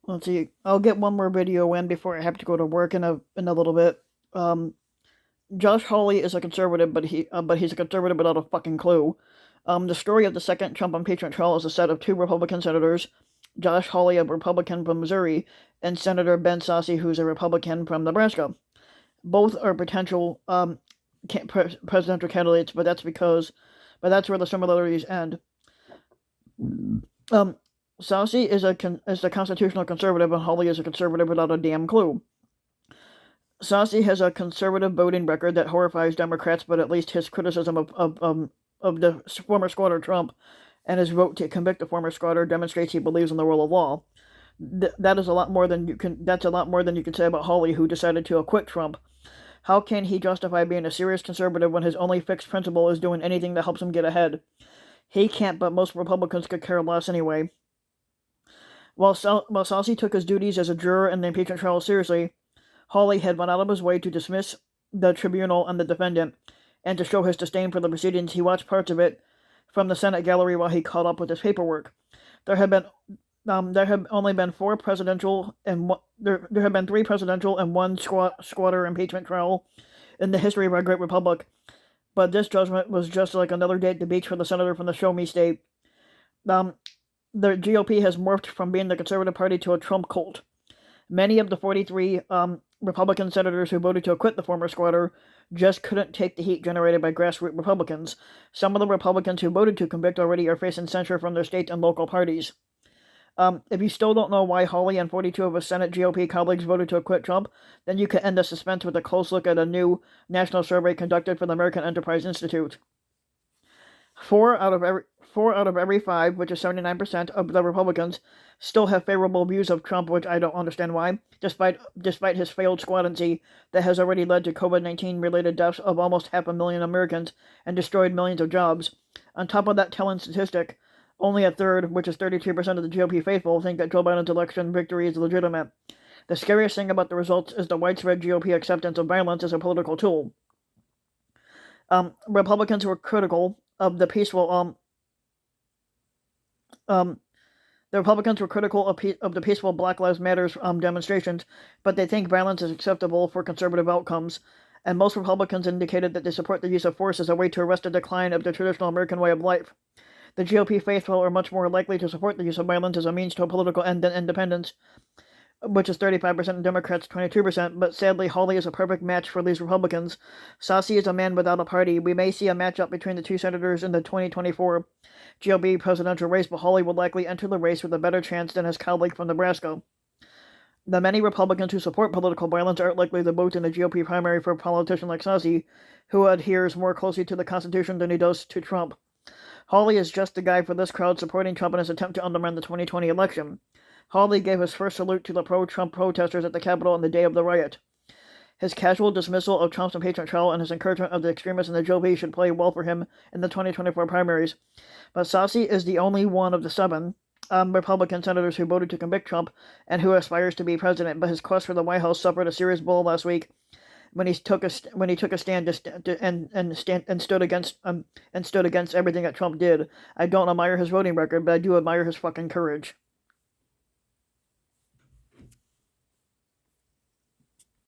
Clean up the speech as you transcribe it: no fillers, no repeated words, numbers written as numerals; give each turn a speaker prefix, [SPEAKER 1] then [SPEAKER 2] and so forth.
[SPEAKER 1] Let's see. I'll get one more video in before I have to go to work in a little bit. Um, Josh Hawley is a conservative, but he's a conservative without a fucking clue. The story of the second Trump impeachment trial is a set of two Republican senators, Josh Hawley, a Republican from Missouri, and Senator Ben Sasse, who's a Republican from Nebraska. Both are potential presidential candidates, but that's where the similarities end. Um, Sasse is a constitutional conservative, and Hawley is a conservative without a damn clue. Sasse has a conservative voting record that horrifies Democrats, but at least his criticism of the former squatter Trump and his vote to convict the former squatter demonstrates he believes in the rule of law. That is a lot more than you can. That's a lot more than you can say about Hawley, who decided to acquit Trump. How can he justify being a serious conservative when his only fixed principle is doing anything that helps him get ahead? He can't, but most Republicans could care less anyway. While Sasse took his duties as a juror in the impeachment trial seriously, Hawley had went out of his way to dismiss the tribunal and the defendant, and to show his disdain for the proceedings, he watched parts of it from the Senate gallery while he caught up with his paperwork. There have been there have only been there have been three presidential and one squatter impeachment trial in the history of our great republic. But this judgment was just like another day at the beach for the senator from the Show Me state. Um, the GOP has morphed from being the conservative party to a Trump cult. Many of the 43 Republican senators who voted to acquit the former squatter just couldn't take the heat generated by grassroots Republicans. Some of the Republicans who voted to convict already are facing censure from their state and local parties. If you still don't know why Hawley and 42 of his Senate GOP colleagues voted to acquit Trump, then you can end the suspense with a close look at a new national survey conducted for the American Enterprise Institute. Four out of every five, which is 79% of the Republicans, still have favorable views of Trump, which I don't understand why, despite his failed squadancy that has already led to COVID-19 related deaths of almost 500,000 Americans and destroyed millions of jobs. On top of that telling statistic, only a third, which is 32% of the GOP faithful, think that Joe Biden's election victory is legitimate. The scariest thing about the results is the widespread GOP acceptance of violence as a political tool. Republicans were critical of the peaceful the Republicans were critical of the peaceful Black Lives Matter demonstrations, but they think violence is acceptable for conservative outcomes. And most Republicans indicated that they support the use of force as a way to arrest a decline of the traditional American way of life. The GOP faithful are much more likely to support the use of violence as a means to a political end than independence, which is 35% and Democrats 22%, but sadly Hawley is a perfect match for these Republicans. Sasse is a man without a party. We may see a matchup between the two senators in the 2024 GOP presidential race, but Hawley will likely enter the race with a better chance than his colleague from Nebraska. The many Republicans who support political violence aren't likely to vote in the GOP primary for a politician like Sasse, who adheres more closely to the Constitution than he does to Trump. Hawley is just the guy for this crowd supporting Trump in his attempt to undermine the 2020 election. Hawley gave his first salute to the pro-Trump protesters at the Capitol on the day of the riot. His casual dismissal of Trump's impeachment trial and his encouragement of the extremists in the GOP should play well for him in the 2024 primaries. But Sasse is the only one of the seven Republican senators who voted to convict Trump and who aspires to be president. But his quest for the White House suffered a serious blow last week when he took a stand and stood against everything that Trump did. I don't admire his voting record, but I do admire his fucking courage.